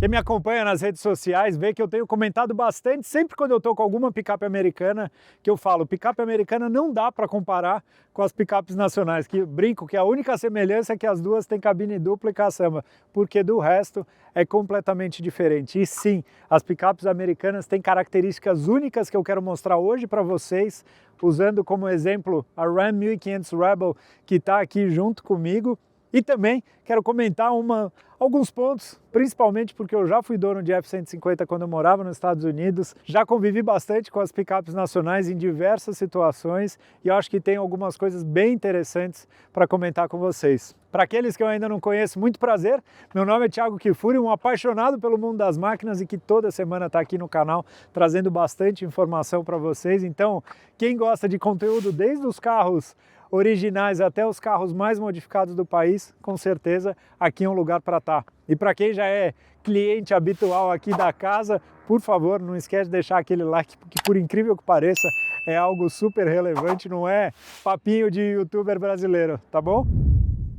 Quem me acompanha nas redes sociais vê que eu tenho comentado bastante, sempre quando eu estou com alguma picape americana, que eu falo, picape americana não dá para comparar com as picapes nacionais, que brinco que a única semelhança é que as duas têm cabine dupla e caçamba, porque do resto é completamente diferente. E sim, as picapes americanas têm características únicas que eu quero mostrar hoje para vocês, usando como exemplo a Ram 1500 Rebel, que está aqui junto comigo. E também quero comentar alguns pontos, principalmente porque eu já fui dono de F-150 quando eu morava nos Estados Unidos, já convivi bastante com as picapes nacionais em diversas situações e eu acho que tem algumas coisas bem interessantes para comentar com vocês. Para aqueles que eu ainda não conheço, muito prazer, meu nome é Thiago Kifuri, um apaixonado pelo mundo das máquinas e que toda semana está aqui no canal trazendo bastante informação para vocês. Então, quem gosta de conteúdo desde os carros originais até os carros mais modificados do país, com certeza aqui é um lugar para estar. E para quem já é cliente habitual aqui da casa, por favor, não esquece de deixar aquele like, porque por incrível que pareça, é algo super relevante, não é papinho de youtuber brasileiro, tá bom?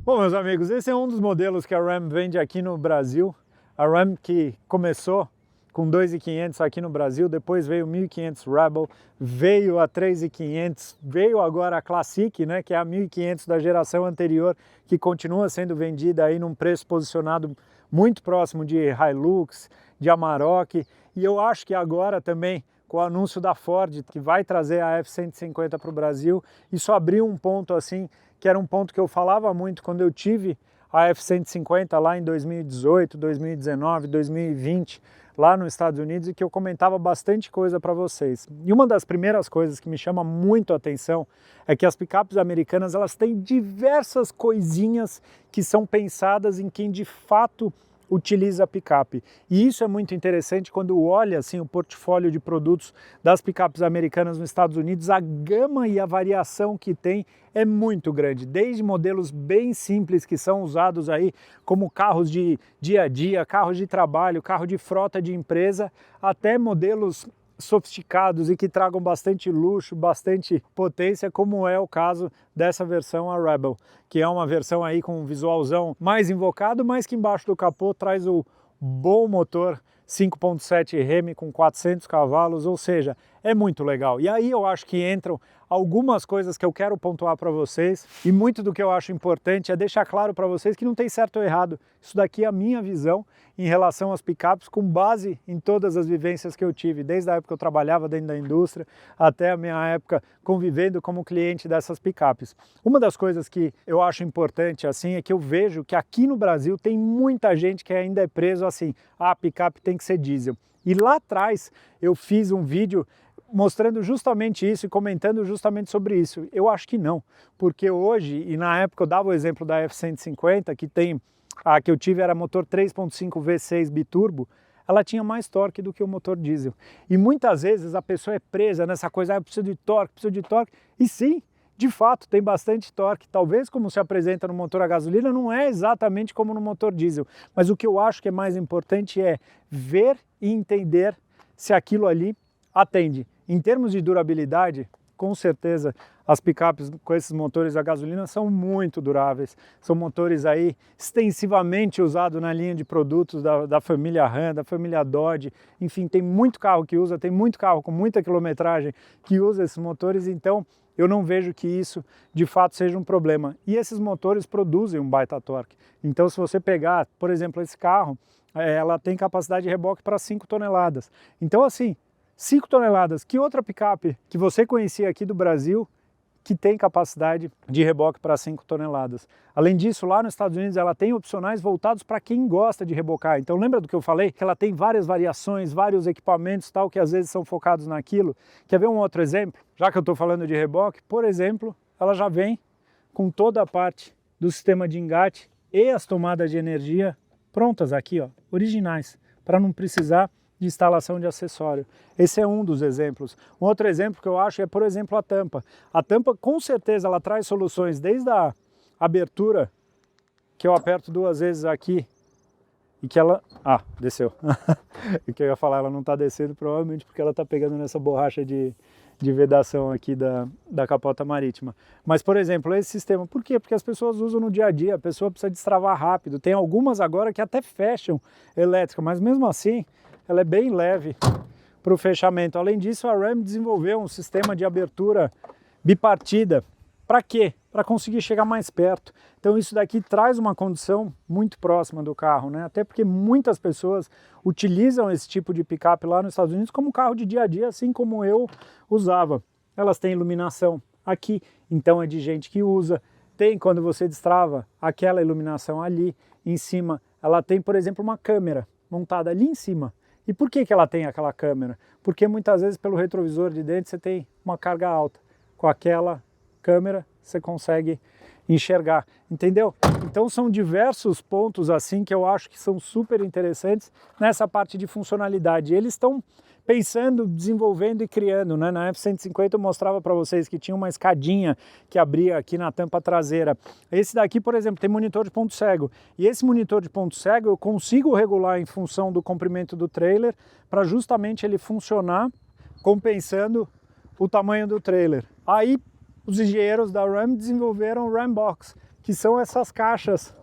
Bom, meus amigos, esse é um dos modelos que a Ram vende aqui no Brasil. A Ram que começou com 2.500 aqui no Brasil, depois veio o 1.500 Rebel, veio a 3.500, veio agora a Classic, né, que é a 1.500 da geração anterior, que continua sendo vendida aí num preço posicionado muito próximo de Hilux, de Amarok, e eu acho que agora também, com o anúncio da Ford, que vai trazer a F-150 para o Brasil, isso abriu um ponto assim, que era um ponto que eu falava muito quando eu tive a F-150 lá em 2018, 2019, 2020, lá nos Estados Unidos, e que eu comentava bastante coisa para vocês. E uma das primeiras coisas que me chama muito a atenção é que as picapes americanas elas têm diversas coisinhas que são pensadas em quem de fato utiliza a picape. E isso é muito interessante quando olha assim, o portfólio de produtos das picapes americanas nos Estados Unidos, a gama e a variação que tem é muito grande, desde modelos bem simples que são usados aí como carros de dia a dia, carros de trabalho, carro de frota de empresa, até modelos sofisticados e que tragam bastante luxo, bastante potência, como é o caso dessa versão, a Rebel, que é uma versão aí com um visualzão mais invocado, mas que embaixo do capô traz o bom motor 5.7 Hemi com 400 cavalos, ou seja, é muito legal. E aí eu acho que entram algumas coisas que eu quero pontuar para vocês, e muito do que eu acho importante é deixar claro para vocês que não tem certo ou errado. Isso daqui é a minha visão em relação às picapes, com base em todas as vivências que eu tive, desde a época que eu trabalhava dentro da indústria, até a minha época convivendo como cliente dessas picapes. Uma das coisas que eu acho importante assim é que eu vejo que aqui no Brasil tem muita gente que ainda é preso assim, a picape tem que ser diesel. E lá atrás eu fiz um vídeo mostrando justamente isso e comentando justamente sobre isso. Eu acho que não, porque hoje, e na época eu dava o exemplo da F-150, que tem, a que eu tive era motor 3.5 V6 biturbo, ela tinha mais torque do que o motor diesel. E muitas vezes a pessoa é presa nessa coisa, eu preciso de torque, e sim, de fato tem bastante torque, talvez como se apresenta no motor a gasolina, não é exatamente como no motor diesel, mas o que eu acho que é mais importante é ver e entender se aquilo ali atende. Em termos de durabilidade, com certeza as picapes com esses motores a gasolina são muito duráveis. São motores aí extensivamente usados na linha de produtos da família Ram, da família Dodge. Enfim, tem muito carro que usa, tem muito carro com muita quilometragem que usa esses motores, então eu não vejo que isso de fato seja um problema. E esses motores produzem um baita torque. Então se você pegar, por exemplo, esse carro, ela tem capacidade de reboque para 5 toneladas. Então assim, 5 toneladas, que outra picape que você conhecia aqui do Brasil que tem capacidade de reboque para 5 toneladas? Além disso, lá nos Estados Unidos ela tem opcionais voltados para quem gosta de rebocar. Então lembra do que eu falei? Que ela tem várias variações, vários equipamentos tal, que às vezes são focados naquilo. Quer ver um outro exemplo? Já que eu estou falando de reboque, por exemplo, ela já vem com toda a parte do sistema de engate e as tomadas de energia prontas aqui, ó, originais, para não precisar de instalação de acessório. Esse é um dos exemplos. Um outro exemplo que eu acho é, por exemplo, a tampa. A tampa, com certeza, ela traz soluções desde a abertura, que eu aperto 2 vezes aqui, e que ela... Ah, desceu. O que eu ia falar, ela não está descendo, provavelmente porque ela está pegando nessa borracha de de vedação aqui da capota marítima. Mas, por exemplo, esse sistema, por quê? Porque as pessoas usam no dia a dia, a pessoa precisa destravar rápido. Tem algumas agora que até fecham elétrica, mas mesmo assim ela é bem leve para o fechamento. Além disso, a Ram desenvolveu um sistema de abertura bipartida. Para quê? Para conseguir chegar mais perto. Então isso daqui traz uma condição muito próxima do carro, né? Até porque muitas pessoas utilizam esse tipo de picape lá nos Estados Unidos como carro de dia a dia, assim como eu usava. Elas têm iluminação aqui, então é de gente que usa. Tem, quando você destrava, aquela iluminação ali em cima. Ela tem, por exemplo, uma câmera montada ali em cima. E por que ela tem aquela câmera? Porque muitas vezes pelo retrovisor de dentro você tem uma carga alta. Com aquela câmera você consegue enxergar, entendeu? Então são diversos pontos assim que eu acho que são super interessantes nessa parte de funcionalidade. Eles estão pensando, desenvolvendo e criando, né? Na F-150 eu mostrava para vocês que tinha uma escadinha que abria aqui na tampa traseira. Esse daqui, por exemplo, tem monitor de ponto cego. E esse monitor de ponto cego eu consigo regular em função do comprimento do trailer para justamente ele funcionar compensando o tamanho do trailer. Aí os engenheiros da Ram desenvolveram o Ram Box, que são essas caixas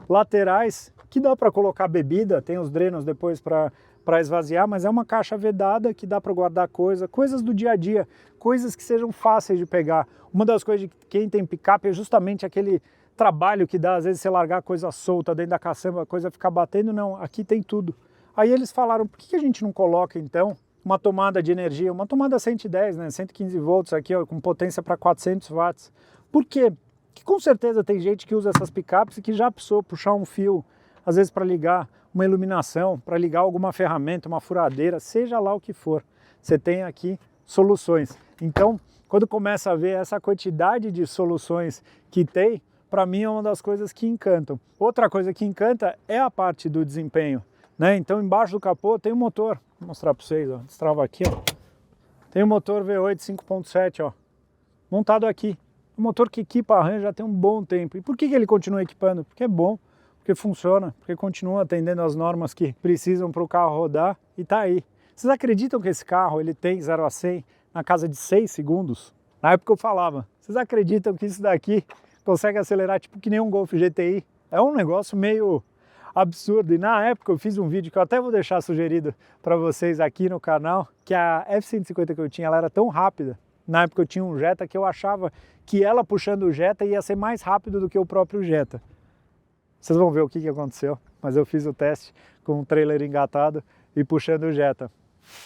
laterais que dá para colocar bebida, tem os drenos depois para esvaziar, mas é uma caixa vedada que dá para guardar coisas do dia a dia, coisas que sejam fáceis de pegar. Uma das coisas de quem tem picape é justamente aquele trabalho que dá, às vezes, você largar coisa solta dentro da caçamba, a coisa ficar batendo. Não, aqui tem tudo. Aí eles falaram, por que a gente não coloca, então, uma tomada de energia, uma tomada 110, né, 115 volts aqui, ó, com potência para 400 watts. Por quê? Que com certeza tem gente que usa essas picapes e que já precisou puxar um fio, às vezes para ligar uma iluminação, para ligar alguma ferramenta, uma furadeira, seja lá o que for. Você tem aqui soluções. Então, quando começa a ver essa quantidade de soluções que tem, para mim é uma das coisas que encantam. Outra coisa que encanta é a parte do desempenho, né? Então, embaixo do capô tem um motor. Vou mostrar para vocês, ó. Destrava aqui, ó. Tem um motor V8 5.7, ó, montado aqui. Um motor que equipa a Ram já tem um bom tempo. E por que ele continua equipando? Porque é bom, porque funciona, porque continua atendendo as normas que precisam para o carro rodar e tá aí. Vocês acreditam que esse carro ele tem 0 a 100 na casa de 6 segundos? Na época eu falava, vocês acreditam que isso daqui consegue acelerar tipo que nem um Golf GTI? É um negócio meio absurdo. E na época eu fiz um vídeo que eu até vou deixar sugerido para vocês aqui no canal, que a F-150 que eu tinha, ela era tão rápida. Na época eu tinha um Jetta que eu achava que ela puxando o Jetta ia ser mais rápido do que o próprio Jetta. Vocês vão ver o que aconteceu, mas eu fiz o teste com um trailer engatado e puxando o Jetta.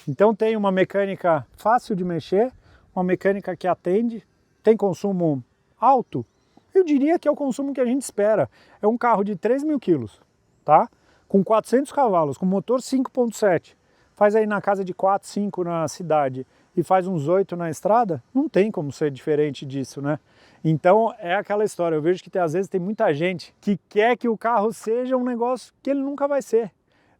Então tem uma mecânica fácil de mexer, uma mecânica que atende, tem consumo alto. Eu diria que é o consumo que a gente espera. É um carro de 3.000 quilos, tá? Com 400 cavalos, com motor 5.7. Faz aí na casa de 4, 5 na cidade e faz uns 8 na estrada, não tem como ser diferente disso, né? Então é aquela história, eu vejo que às vezes tem muita gente que quer que o carro seja um negócio que ele nunca vai ser,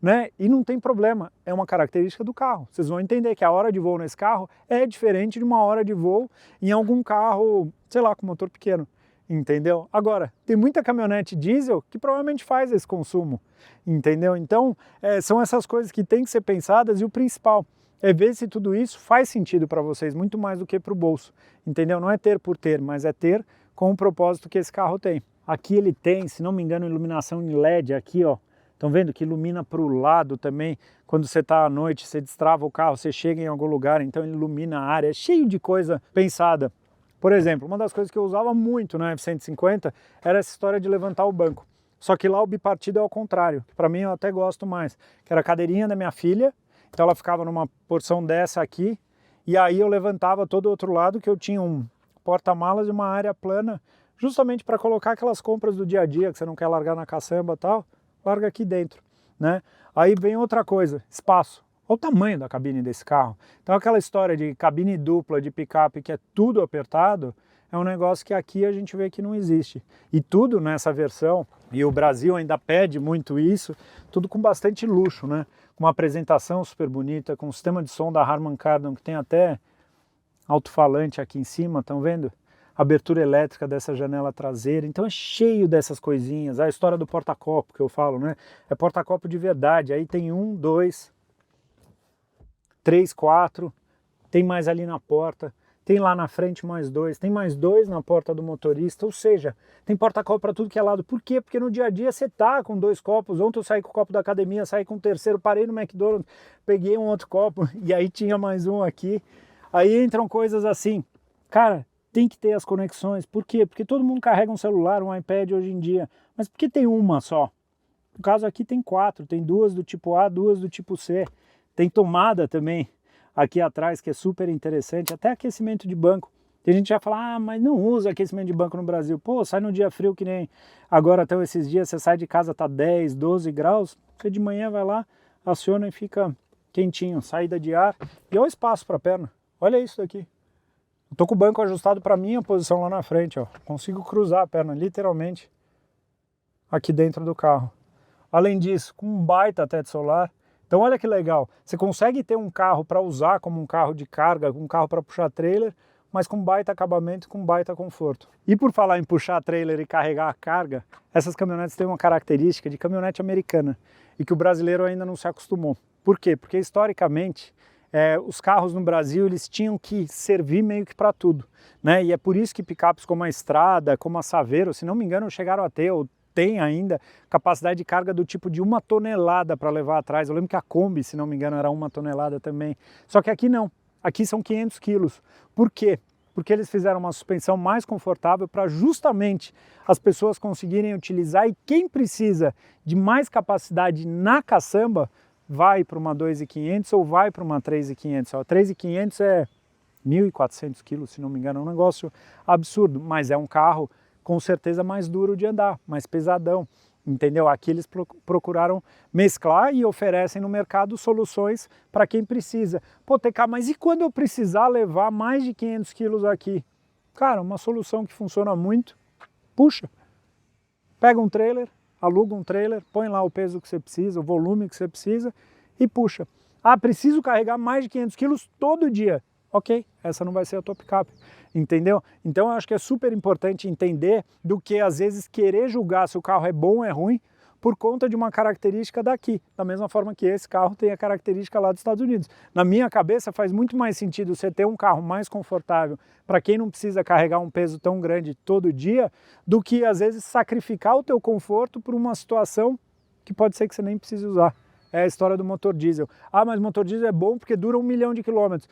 né? E não tem problema, é uma característica do carro. Vocês vão entender que a hora de voo nesse carro é diferente de uma hora de voo em algum carro, sei lá, com motor pequeno, entendeu? Agora, tem muita caminhonete diesel que provavelmente faz esse consumo, entendeu? Então, são essas coisas que têm que ser pensadas e o principal é ver se tudo isso faz sentido para vocês, muito mais do que para o bolso, entendeu? Não é ter por ter, mas é ter com o propósito que esse carro tem. Aqui ele tem, se não me engano, iluminação em LED aqui, ó. Estão vendo que ilumina para o lado também, quando você está à noite, você destrava o carro, você chega em algum lugar, então ele ilumina a área, é cheio de coisa pensada. Por exemplo, uma das coisas que eu usava muito na F-150 era essa história de levantar o banco. Só que lá o bipartido é ao contrário, que para mim eu até gosto mais, que era a cadeirinha da minha filha. Então ela ficava numa porção dessa aqui, e aí eu levantava todo o outro lado, que eu tinha um porta-malas e uma área plana, justamente para colocar aquelas compras do dia a dia, que você não quer largar na caçamba e tal, larga aqui dentro, né? Aí vem outra coisa, espaço. Olha o tamanho da cabine desse carro. Então aquela história de cabine dupla, de picape, que é tudo apertado, é um negócio que aqui a gente vê que não existe. E tudo nessa versão, e o Brasil ainda pede muito isso, tudo com bastante luxo, né? Com uma apresentação super bonita, com um sistema de som da Harman Kardon, que tem até alto-falante aqui em cima, estão vendo? Abertura elétrica dessa janela traseira, então é cheio dessas coisinhas. A história do porta-copo que eu falo, né? É porta-copo de verdade, aí tem 1, 2, 3, 4, tem mais ali na porta. tem lá na frente mais 2, tem mais 2 na porta do motorista, ou seja, tem porta-copo para tudo que é lado. Por quê? Porque no dia a dia você tá com 2 copos. Ontem eu saí com o copo da academia, saí com o terceiro, parei no McDonald's, peguei um outro copo e aí tinha mais um aqui. Aí entram coisas assim, cara, tem que ter as conexões. Por quê? Porque todo mundo carrega um celular, um iPad hoje em dia, mas por que tem uma só? No caso aqui tem 4, tem 2 do tipo A, 2 do tipo C, tem tomada também aqui atrás, que é super interessante, até aquecimento de banco. Tem gente que já fala, mas não usa aquecimento de banco no Brasil. Pô, sai no dia frio que nem agora até esses dias, você sai de casa, tá 10, 12 graus, você de manhã vai lá, aciona e fica quentinho, saída de ar, e olha o espaço para a perna, olha isso daqui. Eu tô com o banco ajustado para minha posição lá na frente, ó. Consigo cruzar a perna, literalmente, aqui dentro do carro. Além disso, com um baita teto solar. Então olha que legal, você consegue ter um carro para usar como um carro de carga, um carro para puxar trailer, mas com baita acabamento e com baita conforto. E por falar em puxar trailer e carregar a carga, essas caminhonetes têm uma característica de caminhonete americana e que o brasileiro ainda não se acostumou. Por quê? Porque historicamente os carros no Brasil eles tinham que servir meio que para tudo, né? E é por isso que picapes como a Estrada, como a Saveiro, se não me engano, chegaram a ter ou tem ainda capacidade de carga do tipo de 1 tonelada para levar atrás. Eu lembro que a Kombi, se não me engano, era 1 tonelada também. Só que aqui não, aqui são 500 quilos. Por quê? Porque eles fizeram uma suspensão mais confortável para justamente as pessoas conseguirem utilizar, e quem precisa de mais capacidade na caçamba vai para uma 2.500 ou vai para uma 3.500. A 3.500 é 1.400 quilos, se não me engano, é um negócio absurdo, mas é um carro com certeza mais duro de andar, mais pesadão, entendeu? Aqui eles procuraram mesclar e oferecem no mercado soluções para quem precisa. Pô, TK, mas e quando eu precisar levar mais de 500 quilos aqui? Cara, uma solução que funciona muito, puxa, pega um trailer, aluga um trailer, põe lá o peso que você precisa, o volume que você precisa e puxa. Ah, preciso carregar mais de 500 quilos todo dia. Ok, essa não vai ser a tua picape, entendeu? Então eu acho que é super importante entender do que às vezes querer julgar se o carro é bom ou é ruim por conta de uma característica daqui, da mesma forma que esse carro tem a característica lá dos Estados Unidos. Na minha cabeça faz muito mais sentido você ter um carro mais confortável para quem não precisa carregar um peso tão grande todo dia, do que às vezes sacrificar o teu conforto por uma situação que pode ser que você nem precise usar. É a história do motor diesel. Ah, mas o motor diesel é bom porque dura 1 milhão de quilômetros.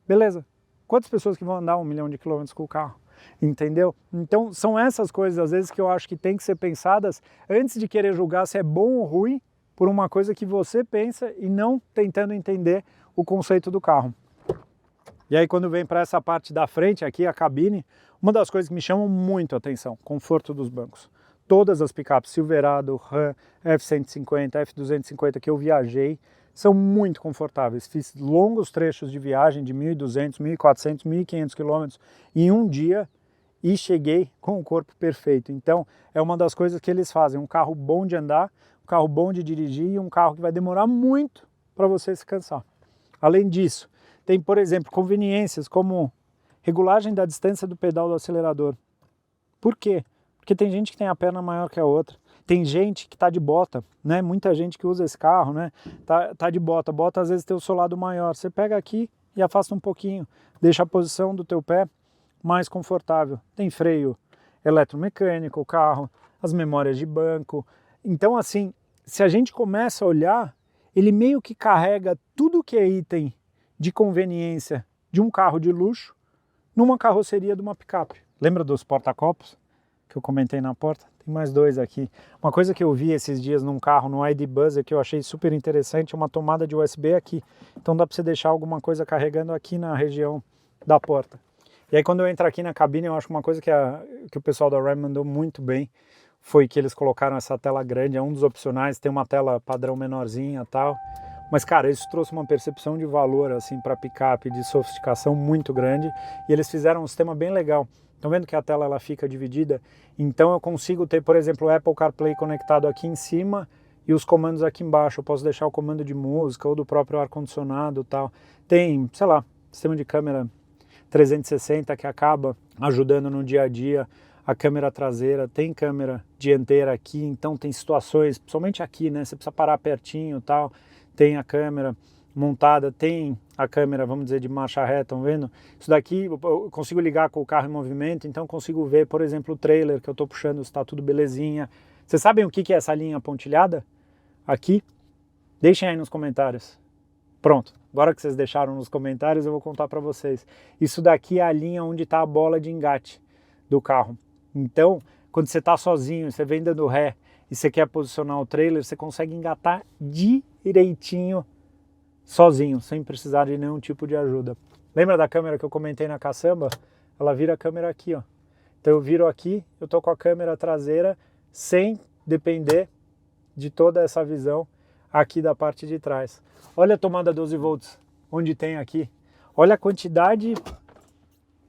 Beleza, quantas pessoas que vão andar 1 milhão de quilômetros com o carro? Entendeu? Então são essas coisas às vezes que eu acho que tem que ser pensadas antes de querer julgar se é bom ou ruim por uma coisa que você pensa e não tentando entender o conceito do carro. E aí quando vem para essa parte da frente aqui, a cabine, uma das coisas que me chamam muito a atenção, conforto dos bancos. Todas as picapes, Silverado, Ram, F-150, F-250 que eu viajei, são muito confortáveis. Fiz longos trechos de viagem de 1.200, 1.400, 1.500 quilômetros em um dia e cheguei com o corpo perfeito. Então é uma das coisas que eles fazem, um carro bom de andar, um carro bom de dirigir e um carro que vai demorar muito para você se cansar. Além disso, tem, por exemplo, conveniências como regulagem da distância do pedal do acelerador. Por quê? Porque tem gente que tem a perna maior que a outra. Tem gente que está de bota, né? Muita gente que usa esse carro, né? Tá de bota. Bota às vezes tem o solado maior. Você pega aqui e afasta um pouquinho. Deixa a posição do teu pé mais confortável. Tem freio eletromecânico, o carro, as memórias de banco. Então assim, se a gente começa a olhar, ele meio que carrega tudo que é item de conveniência de um carro de luxo numa carroceria de uma picape. Lembra dos porta-copos que eu comentei na porta? Tem mais 2 aqui. Uma coisa que eu vi esses dias num carro, no ID Buzzer, que eu achei super interessante, é uma tomada de USB aqui. Então dá para você deixar alguma coisa carregando aqui na região da porta. E aí quando eu entro aqui na cabine, eu acho uma coisa que o pessoal da Ram mandou muito bem, foi que eles colocaram essa tela grande, é um dos opcionais, tem uma tela padrão menorzinha e tal. Mas, cara, isso trouxe uma percepção de valor, assim, para picape, de sofisticação muito grande, e eles fizeram um sistema bem legal. Estão vendo que a tela ela fica dividida? Então eu consigo ter, por exemplo, o Apple CarPlay conectado aqui em cima e os comandos aqui embaixo. Eu posso deixar o comando de música ou do próprio ar-condicionado e tal. Tem, sei lá, sistema de câmera 360 que acaba ajudando no dia a dia. A câmera traseira, tem câmera dianteira aqui, então tem situações, principalmente aqui, né? Você precisa parar pertinho e tal, tem a câmera. montada, tem a câmera, vamos dizer, de marcha ré, estão vendo? Isso daqui eu consigo ligar com o carro em movimento, então consigo ver, por exemplo, o trailer que eu estou puxando, se está tudo belezinha. Vocês sabem o que é essa linha pontilhada? Aqui? Deixem aí nos comentários. Pronto, agora que vocês deixaram nos comentários, eu vou contar para vocês. Isso daqui é a linha onde está a bola de engate do carro. Então, quando você está sozinho, você vem dando ré e você quer posicionar o trailer, você consegue engatar direitinho sozinho, sem precisar de nenhum tipo de ajuda. Lembra da câmera que eu comentei na caçamba? Ela vira a câmera aqui, ó. Então eu viro aqui, eu tô com a câmera traseira sem depender de toda essa visão aqui da parte de trás. Olha a tomada 12 volts, onde tem aqui. Olha a quantidade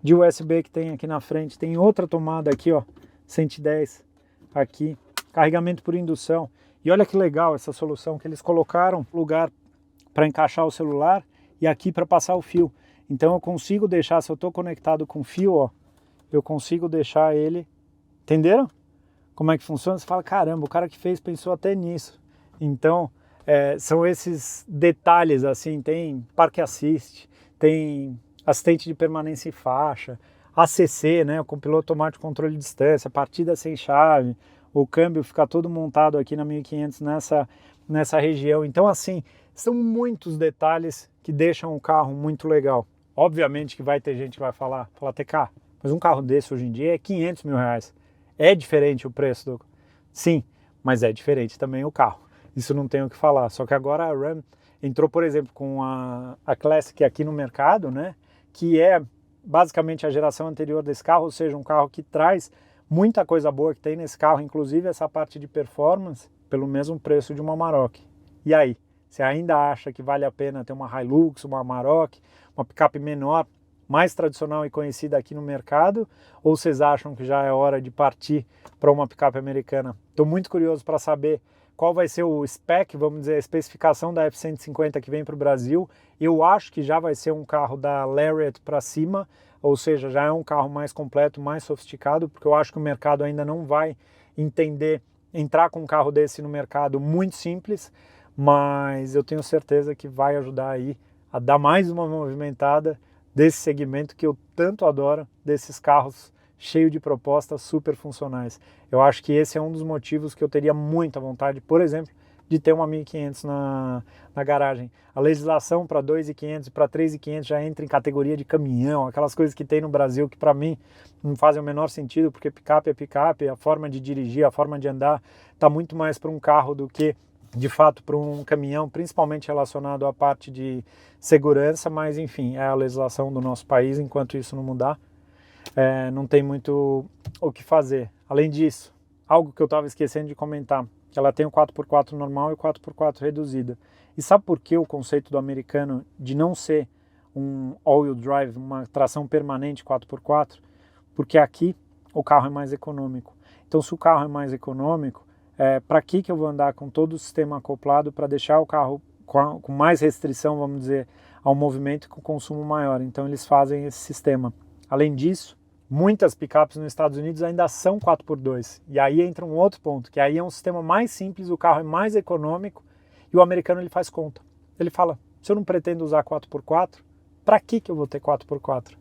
de USB que tem aqui na frente. Tem outra tomada aqui, ó, 110 aqui. Carregamento por indução. E olha que legal essa solução que eles colocaram lugar para encaixar o celular e aqui para passar o fio. Então eu consigo deixar, se eu estou conectado com fio, ó, eu consigo deixar ele, entenderam? Como é que funciona? Você fala, caramba, o cara que fez pensou até nisso. Então, são esses detalhes, assim, tem Park Assist, tem assistente de permanência em faixa, ACC, né, com piloto automático controle de distância, partida sem chave, o câmbio fica todo montado aqui na 1500 nessa região. Então, assim, são muitos detalhes que deixam o carro muito legal. Obviamente que vai ter gente que vai falar TK, mas um carro desse hoje em dia é 500 mil reais. É diferente o preço do... Sim, mas é diferente também o carro. Isso não tem o que falar. Só que agora a Ram entrou, por exemplo, com a Classic aqui no mercado, né? Que é basicamente a geração anterior desse carro, ou seja, um carro que traz muita coisa boa que tem nesse carro, inclusive essa parte de performance, pelo mesmo preço de uma Amarok. E aí? Você ainda acha que vale a pena ter uma Hilux, uma Amarok, uma picape menor, mais tradicional e conhecida aqui no mercado? Ou vocês acham que já é hora de partir para uma picape americana? Estou muito curioso para saber qual vai ser o spec, vamos dizer, a especificação da F-150 que vem para o Brasil. Eu acho que já vai ser um carro da Lariat para cima, ou seja, já é um carro mais completo, mais sofisticado, porque eu acho que o mercado ainda não vai entrar com um carro desse no mercado muito simples, mas eu tenho certeza que vai ajudar aí a dar mais uma movimentada desse segmento que eu tanto adoro, desses carros cheios de propostas super funcionais. Eu acho que esse é um dos motivos que eu teria muita vontade, por exemplo, de ter uma 1500 na garagem. A legislação para 2.500 e para 3.500 já entra em categoria de caminhão, aquelas coisas que tem no Brasil que para mim não fazem o menor sentido, porque picape é picape, a forma de dirigir, a forma de andar está muito mais para um carro do que de fato para um caminhão, principalmente relacionado à parte de segurança, mas enfim, é a legislação do nosso país, enquanto isso não mudar, não tem muito o que fazer. Além disso, algo que eu estava esquecendo de comentar, que ela tem o 4x4 normal e o 4x4 reduzida. E sabe por que o conceito do americano de não ser um all-wheel drive, uma tração permanente 4x4? Porque aqui o carro é mais econômico. Então se o carro é mais econômico, para que eu vou andar com todo o sistema acoplado para deixar o carro com mais restrição, vamos dizer, ao movimento e com consumo maior? Então eles fazem esse sistema. Além disso, muitas picapes nos Estados Unidos ainda são 4x2. E aí entra um outro ponto, que aí é um sistema mais simples, o carro é mais econômico e o americano ele faz conta. Ele fala, se eu não pretendo usar 4x4, para que eu vou ter 4x4?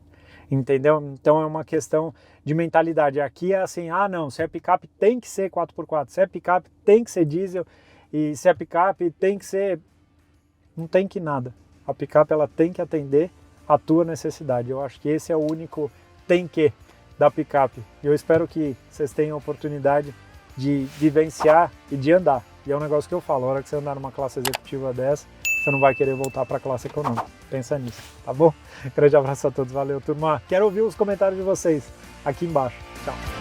Entendeu? Então é uma questão de mentalidade. Aqui é assim, não, se é picape tem que ser 4x4, se é picape tem que ser diesel, e se é picape tem que ser... Não tem que nada. A picape ela tem que atender a tua necessidade. Eu acho que esse é o único tem que da picape. E eu espero que vocês tenham a oportunidade de vivenciar e de andar. E é um negócio que eu falo, a hora que você andar numa classe executiva dessa, você não vai querer voltar para a classe econômica. Pensa nisso, tá bom? Grande abraço a todos, valeu turma. Quero ouvir os comentários de vocês aqui embaixo. Tchau.